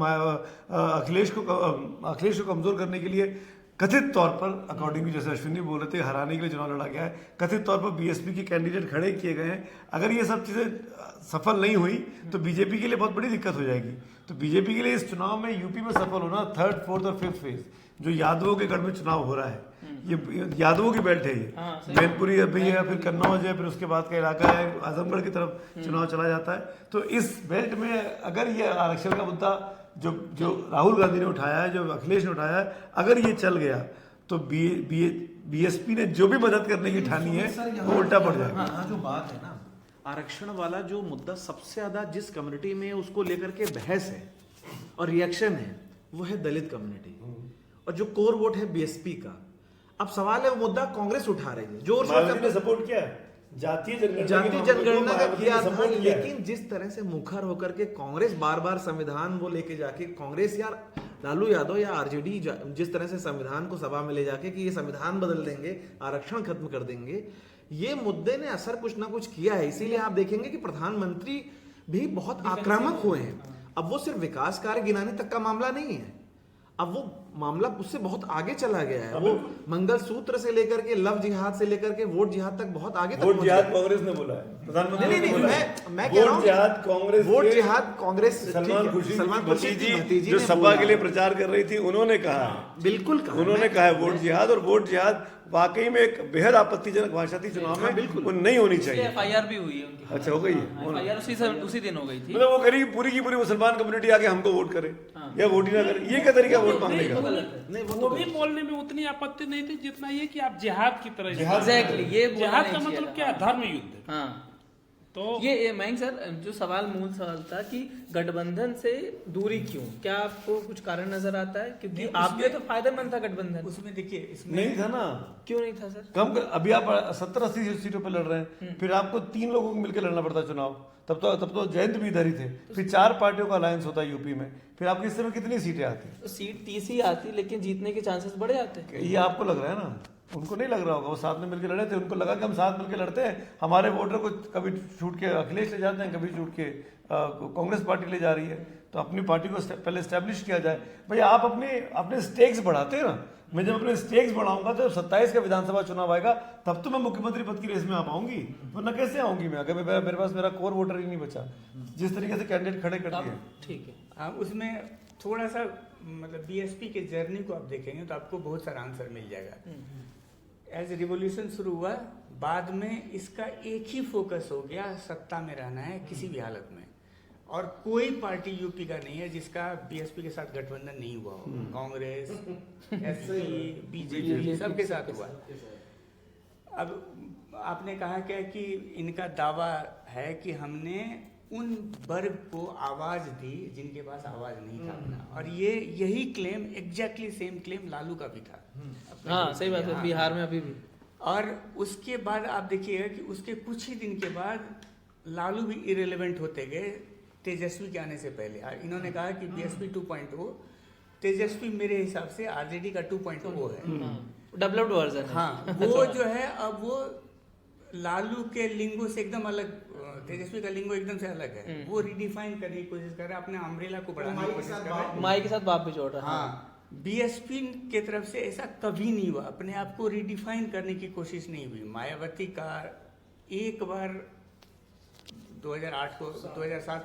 अखिलेश को कमजोर करने के लिए कथित तौर पर, अकॉर्डिंग जैसे अश्विनी बोल रहे थे, हराने के लिए चुनाव लड़ा गया है, कथित तौर पर बीएसपी के कैंडिडेट खड़े किए गए हैं। अगर ये सब चीजें सफल नहीं हुई तो बीजेपी के लिए बहुत बड़ी दिक्कत हो जाएगी। तो बीजेपी के लिए इस चुनाव में यूपी में सफल होना, 3rd 4th और 5th फेज जो यादवों के गढ़ में चुनाव हो रहा है, ये यादवों की बेल्ट है, ये मैनपुरी अभी है, फिर कन्नौज है, फिर उसके बाद का इलाका है, आजमगढ़ की तरफ चुनाव चला जाता है। तो इस बेल्ट में अगर ये आरक्षण का मुद्दा जो राहुल गांधी ने उठाया है, जो अखिलेश ने उठाया है, अगर ये चल गया तो बीएसपी ने जो भी मदद करने की ठानी है वो उल्टा पड़ जाएगा। हाँ, जो बात है ना, आरक्षण वाला जो मुद्दा सबसे ज्यादा जिस कम्युनिटी में उसको लेकर के बहस है और रिएक्शन है, वो है दलित कम्युनिटी, और जो कोर वोट है बीएसपी का। अब सवाल है, वो मुद्दा कांग्रेस उठा रही है, जोर से सपोर्ट किया है, जातीय जनगणना का किया था, लेकिन जिस तरह से मुखर होकर के कांग्रेस बार बार संविधान वो लेके जाके, कांग्रेस या लालू यादव या आरजेडी जिस तरह से संविधान को सभा में ले जाके कि ये संविधान बदल देंगे, आरक्षण खत्म कर देंगे, ये मुद्दे ने असर कुछ ना कुछ किया है। इसीलिए आप देखेंगे कि प्रधानमंत्री भी बहुत आक्रामक हुए हैं। अब वो सिर्फ विकास कार्य गिनाने तक का मामला नहीं है, अब वो मामला उससे बहुत आगे चला गया है। वो मंगलसूत्र से लेकर के लव जिहाद से लेकर के वोट जिहाद तक बहुत आगे तक वोट पहुंच जिहाद गया। कांग्रेस ने बोला है, प्रधानमंत्री नहीं, ने नहीं, बोला मैं- है। मैं कह रहा वोट हूं- जिहाद कांग्रेस वोट के जिहाद कांग्रेस सलमान ठीक है, खुर्शीद सलमान की खुर्शीद की भतीजी ने जो सपा बोला। के लिए प्रचार कर रही थी, उन्होंने कहा है, बिल्कुल कहा है। उन्होंने कहा है वोट जिहाद, और वोट जिहाद वाकई में एक बेहद आपत्तिजनक भाषा थी चुनाव में, बिल्कुल। वो नहीं होनी इसलिए चाहिए। FIR भी हुई है उनकी। अच्छा, हो गई है। FIR उसी दिन हो गई थी। मतलब वो कह रही है पूरी की पूरी मुसलमान कम्युनिटी आके हमको वोट करे या वोट ही ना करे, ये क्या तरीका वोट मांगने का? नहीं, वो भी बोलने में उतनी आपत्ति नहीं थी जितना ये कि आप जिहाद की तरह Exactly, ये बोलना जिहाद नहीं का चाहिए मतलब था। क्या है? धर्म युद्ध। हाँ, तो ये मयंक सर, जो मूल सवाल था कि गठबंधन से दूरी क्यों, क्या आपको कुछ कारण नजर आता है? क्योंकि आपके तो फायदेमंद था गठबंधन, उसमें देखिए, इसमें नहीं था ना, क्यों नहीं था सर? कम कर, अभी आप 70-80 सीटों पे लड़ रहे हैं, फिर आपको 3 लोगों को मिलकर लड़ना पड़ता चुनाव। तब तो जयंत भी इधर ही थे, फिर 4 पार्टियों का अलायंस होता है यूपी में, फिर आपकी इस समय कितनी सीटें आती? तो सीट 30 ही आती, लेकिन जीतने के चांसेस बढ़ जाते हैं। ये आपको लग रहा है ना, उनको नहीं लग रहा होगा। वो साथ में मिलकर लड़े थे, उनको लगा कि हम साथ मिलकर लड़ते हैं, हमारे वोटर को कभी छूट के अखिलेश ले जाते हैं, कभी छूट के कांग्रेस पार्टी ले जा रही है, तो अपनी पार्टी को पहले स्टैब्लिश किया जाए। भाई आप अपने स्टेक्स बढ़ाते हैं ना, मैं जब अपने स्टेक्स बढ़ाऊंगा तो 27 का विधानसभा चुनाव आएगा, तब तो मैं मुख्यमंत्री पद की रेस में आ पाऊंगी, वरना कैसे आऊंगी मैं, अगर मेरे पास मेरा कोर वोटर ही नहीं बचा, जिस तरीके से कैंडिडेट खड़े करती है। ठीक है, हाँ, उसमें थोड़ा सा मतलब बीएसपी के जर्नी को आप देखेंगे तो आपको बहुत सारा आंसर मिल जाएगा। एज रिवॉल्यूशन शुरू हुआ, बाद में इसका एक ही फोकस हो गया, सत्ता में रहना है किसी भी हालत में, और कोई पार्टी यूपी का नहीं है जिसका बीएसपी के साथ गठबंधन नहीं हुआ हो। कांग्रेस, एसपी, बीजेपी सबके साथ हुआ। अब आपने कहा क्या कि इनका दावा है कि हमने उन वर्ग को आवाज दी जिनके पास आवाज नहीं था अपना, और यही claim, exactly same claim Lalu का भी था। हाँ सही बात है, हाँ। बिहार में अभी भी। और उसके बाद आप देखिएगा कि उसके कुछ ही दिन के बाद लालू भी इरेलीवेंट होते गए तेजस्वी के आने से पहले। इन्होंने कहा कि बीएसपी 2.0, तेजस्वी मेरे हिसाब से आरजेडी का 2.0 है, डेवलप्ड वर्जन है। हाँ, वो जो है अब वो लालू के लिंगो से एकदम अलग, तेजस्वी का लिंगो एकदम से अलग है। वो रिडिफाइन करने की कोशिश कर रहा है, अपने अम्ब्रेला को बढ़ाने की कोशिश कर रहा है। माई के साथ बाप भी जोड़ रहा है। हाँ, बीएसपी के तरफ से ऐसा कभी नहीं हुआ, अपने आप को रिडिफाइन करने की कोशिश नहीं हुई। मायावती का एक बार 2007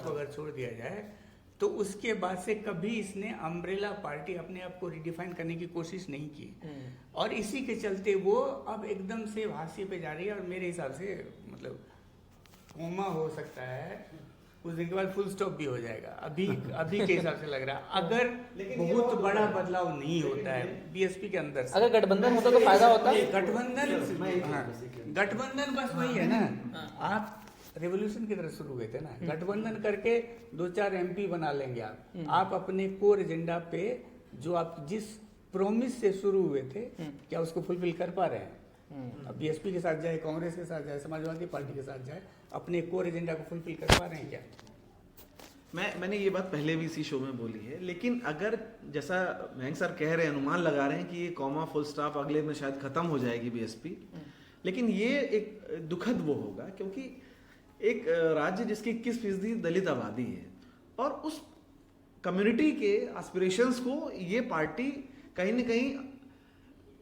को अगर छोड़ दिया जाए तो उसके बाद से कभी इसने अम्ब्रेला पार्टी अपने आप को रिडिफाइन करने की कोशिश नहीं की, और इसी के चलते वो अब एकदम से हाशिए पे जा रही है। और मेरे हिसाब से मतलब कोमा हो सकता है, कुछ दिन के बाद फुल स्टॉप भी हो जाएगा। अभी के हिसाब से लग रहा है, अगर बहुत बड़ा बदलाव नहीं होता है बीएसपी के अंदर से। अगर गठबंधन होता तो फायदा होता। गठबंधन बस वही है ना, आप रेवोल्यूशन की तरफ शुरू हुए थे ना, गठबंधन करके 2-4 एमपी बना लेंगे आप अपने कोर एजेंडा पे, जो आप जिस प्रॉमिस से शुरू हुए थे, क्या उसको फुलफिल कर पा रहे हैं? अब बीएसपी के साथ जाए, कांग्रेस के साथ जाए, समाजवादी पार्टी के साथ जाए, अपने कोर एजेंडा को फुलफिल कर पा रहे हैं क्या? मैंने ये बात पहले भी इसी शो में बोली है, लेकिन अगर जैसा मयंक सर कह रहे हैं, अनुमान लगा रहे हैं कि ये कॉमा फुल स्टॉप अगले में शायद खत्म हो जाएगी बीएसपी, लेकिन ये एक दुखद वो होगा, क्योंकि एक राज्य जिसकी 21% दलित आबादी है, और उस कम्युनिटी के एस्पिरेशंस को ये पार्टी कहीं न कहीं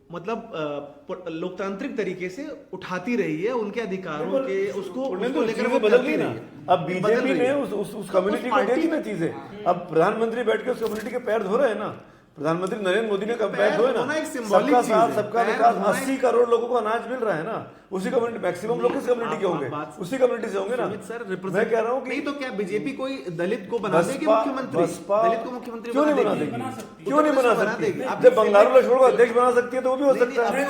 मतलब लोकतांत्रिक तरीके से उठाती रही है, उनके अधिकारों के उसको लेकर वो बदल गई करती ना। रही है। अब बीजेपी ने उस कम्युनिटी को दे दी ना चीजें। अब प्रधानमंत्री बैठ के उस कम्युनिटी के पैर धो रहे हैं ना, प्रधानमंत्री नरेंद्र मोदी ने पैर धोए ना, एक symbolic सबका चीज साथ है। सबका विकास, 80 करोड़ लोगों को अनाज मिल रहा है ना, उसी कम्युनिटी, मैक्सिमम लोग किस कम्युनिटी के होंगे, उसी कम्युनिटी से होंगे ना। सर मैं कह रहा हूँ कि नहीं तो क्या बीजेपी कोई दलित को बना देगी मुख्यमंत्री? दलित को मुख्यमंत्री क्यों नहीं बना देगी? देगी? क्यों नहीं बना सकती? आप जब बंगारू लक्ष्मण को अध्यक्ष बना सकती है तो वो भी हो सकता है,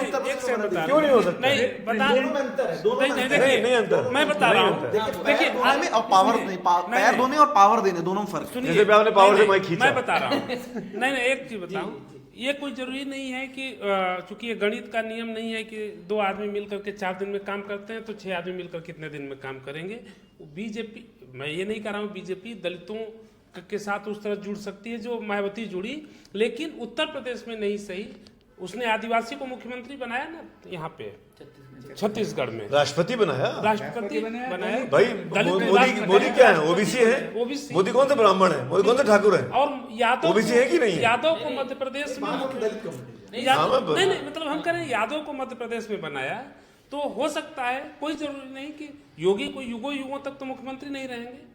क्यों नहीं हो सकता? नहीं बता दोनों में अंतर है, दोनों में नहीं अंतर है। देखिए, नहीं अंतर, मैं बता रहा हूँ। देखिए पैर धोने और पावर नहीं, पैर धोने और पावर देने दोनों में फर्क है। जैसे आपने पावर से माइक खींचा। मैं बता रहा हूँ, नहीं एक चीज बताऊं, ये कोई जरूरी नहीं है कि चूंकि ये गणित का नियम नहीं है कि 2 आदमी मिलकर के 4 दिन में काम करते हैं तो 6 आदमी मिलकर कितने दिन में काम करेंगे। बीजेपी, मैं ये नहीं कह रहा हूँ बीजेपी दलितों के साथ उस तरह जुड़ सकती है जो मायावती जुड़ी, लेकिन उत्तर प्रदेश में नहीं सही। उसने आदिवासी को मुख्यमंत्री बनाया ना यहाँ पे, छत्तीसगढ़ में राष्ट्रपति बनाया राष्ट्रपति बनाया। भाई। दलित मोदी क्या है? ओबीसी है। ओबीसी। मोदी कौन से ब्राह्मण है? मोदी कौन से ठाकुर है? और यादव ओबीसी है कि नहीं है? यादव को मध्य प्रदेश में नहीं, मतलब हम कह रहे हैं यादव को मध्य प्रदेश में बनाया, तो हो सकता है, कोई जरूरी नहीं कि योगी को युगों तक तो मुख्यमंत्री नहीं रहेंगे,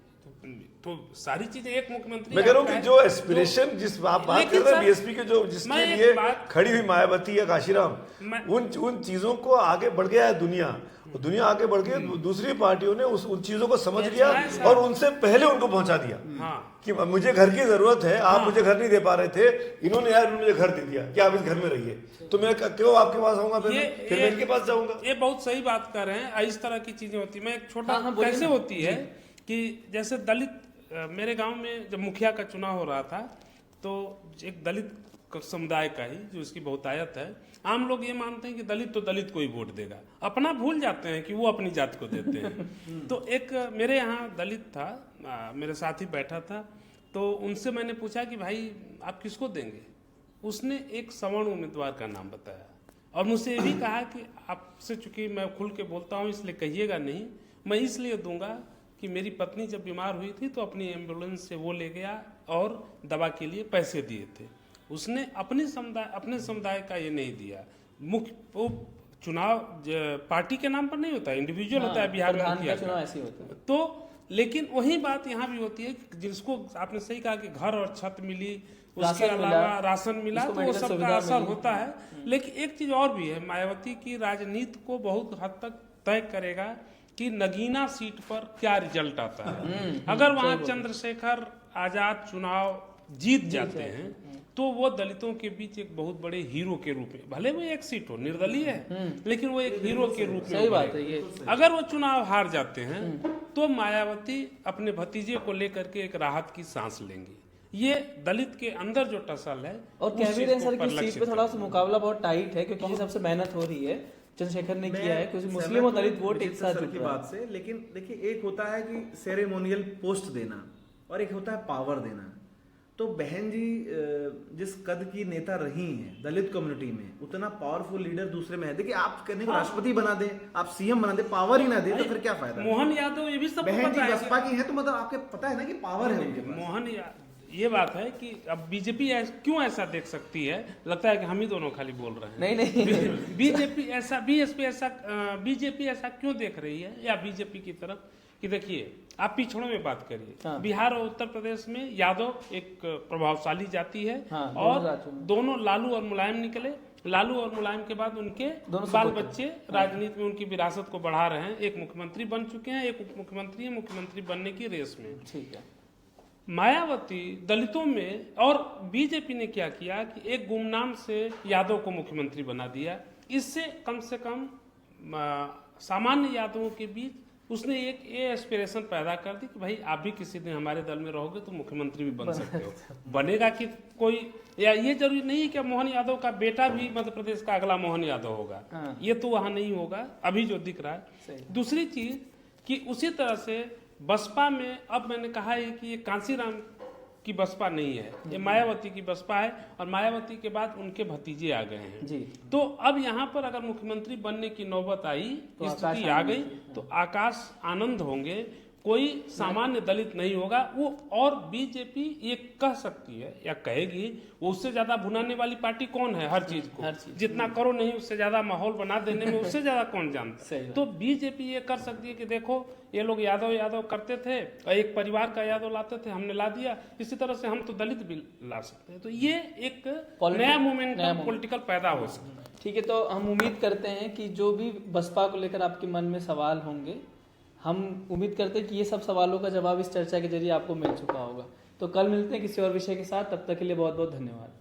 तो सारी चीजें एक मुख्यमंत्री। मैं कह रहा हूँ कि जो एस्पिरेशन जिस आप बात कर रहे हैं बीएसपी के, जो जिसके लिए खड़ी हुई मायावती या काशीराम, उन चीजों को आगे बढ़ गया है दुनिया आगे बढ़ गई। दूसरी पार्टियों ने उन चीजों को समझ लिया और उनसे पहले उनको पहुंचा दिया कि मुझे घर की जरूरत है, आप मुझे घर नहीं दे पा रहे थे, इन्होंने मुझे घर दे दिया कि आप इस घर में रहिए, तो मैं क्यों आपके पास आऊंगा? फिर मैं इनके पास जाऊंगा। ये बहुत सही बात कर रहे हैं। इस तरह की चीजें होती है। मैं एक छोटा कैसे होती है कि जैसे दलित, मेरे गांव में जब मुखिया का चुनाव हो रहा था, तो एक दलित समुदाय का ही, जो इसकी बहुतायत है, आम लोग ये मानते हैं कि दलित तो दलित को ही वोट देगा, अपना भूल जाते हैं कि वो अपनी जात को देते हैं। तो एक मेरे यहाँ दलित था, मेरे साथ ही बैठा था, तो उनसे मैंने पूछा कि भाई आप किसको देंगे? उसने एक सवर्ण उम्मीदवार का नाम बताया और मुझसे ये भी कहा कि आपसे, चूंकि मैं खुल के बोलता हूँ इसलिए कहिएगा नहीं, मैं इसलिए दूंगा कि मेरी पत्नी जब बीमार हुई थी तो अपनी एम्बुलेंस से वो ले गया और दवा के लिए पैसे दिए थे। उसने अपने समुदाय का ये नहीं दिया। मुख्य चुनाव पार्टी के नाम पर नहीं होता, इंडिविजुअल होता है। बिहार में किया चुनाव ऐसे होता है। तो लेकिन वही बात यहाँ भी होती है, जिसको आपने सही कहा कि घर और छत मिली, उसके अलावा राशन मिला, तो वो सबका असर होता है। लेकिन एक चीज और भी है, मायावती की राजनीति को बहुत हद तक तय करेगा कि नगीना सीट पर क्या रिजल्ट आता है। अगर वहां चंद्रशेखर आजाद चुनाव जीत जाते हैं तो वो दलितों के बीच एक बहुत बड़े हीरो के रूप में, भले वो एक सीट हो, निर्दलीय है, लेकिन वो एक हीरो के रूप में। सही बात है ये। अगर वो चुनाव हार जाते हैं तो मायावती अपने भतीजे को लेकर के एक राहत की सांस लेंगी। ये दलित के अंदर जो टसल है, और कह भी रहे सर की सीट पे थोड़ा सा मुकाबला बहुत टाइट है, क्योंकि सबसे मेहनत हो रही है, चंद्रशेखर ने किया है, क्योंकि मुस्लिम और दलित वोट एक साथ की बात से। लेकिन देखिए, एक होता है कि सेरेमोनियल पोस्ट देना और एक होता है पावर देना। तो बहन जी जिस कद की नेता रही हैं दलित कम्युनिटी में, उतना पावरफुल लीडर दूसरे में है। देखिए, आप कहने को राष्ट्रपति बना दे, आप सीएम बना दे, पावर ही ना दे, तो फिर क्या फायदा? मोहन यादव, ये भी सब बहन जी बसपा की है, तो मतलब आपके पता है ना कि पावर है उनके पास। मोहन ये बात है कि अब बीजेपी क्यों ऐसा देख सकती है, लगता है कि हम ही दोनों खाली बोल रहे हैं। नहीं बीजेपी ऐसा क्यों देख रही है, या बीजेपी की तरफ कि देखिए, आप पिछड़ों में बात करिए, बिहार और उत्तर प्रदेश में यादव एक प्रभावशाली जाति है, और दोनों लालू और मुलायम निकले। लालू और मुलायम के बाद उनके बाल बच्चे राजनीति में उनकी विरासत को बढ़ा रहे हैं। एक मुख्यमंत्री बन चुके हैं, एक उप मुख्यमंत्री है, मुख्यमंत्री बनने की रेस में। ठीक है। मायावती दलितों में, और बीजेपी ने क्या किया कि एक गुमनाम से यादव को मुख्यमंत्री बना दिया। इससे कम से कम सामान्य यादवों के बीच उसने एक ये एस्पिरेशन पैदा कर दी कि भाई आप भी किसी दिन हमारे दल में रहोगे तो मुख्यमंत्री भी बन सकते हो। बनेगा कि कोई, या ये जरूरी नहीं है कि मोहन यादव का बेटा भी मध्य प्रदेश का अगला मोहन यादव होगा, ये तो वहां नहीं होगा अभी जो दिख रहा है। दूसरी चीज कि उसी तरह से बसपा में, अब मैंने कहा है कि ये कांसीराम की बसपा नहीं है, ये मायावती की बसपा है, और मायावती के बाद उनके भतीजे आ गए हैं जी। तो अब यहाँ पर अगर मुख्यमंत्री बनने की नौबत आई, तो स्थिति आ गई, तो आकाश आनंद होंगे, कोई सामान्य दलित नहीं होगा वो। और बीजेपी ये कह सकती है या कहेगी, वो उससे ज्यादा भुनाने वाली पार्टी कौन है? हर चीज को जितना करो नहीं, उससे ज्यादा माहौल बना देने में उससे ज्यादा कौन जानता है? तो बीजेपी ये कर सकती है कि देखो, ये लोग यादव करते थे, एक परिवार का यादव लाते थे, हमने ला दिया, इसी तरह से हम तो दलित भी ला सकते हैं। तो ये एक नया मोमेंटम पॉलिटिकल पैदा हो सकता है। ठीक है, तो हम उम्मीद करते हैं कि जो भी बसपा को लेकर आपके मन में सवाल होंगे, हम उम्मीद करते हैं कि ये सब सवालों का जवाब इस चर्चा के जरिए आपको मिल चुका होगा। तो कल मिलते हैं किसी और विषय के साथ, तब तक के लिए बहुत बहुत धन्यवाद।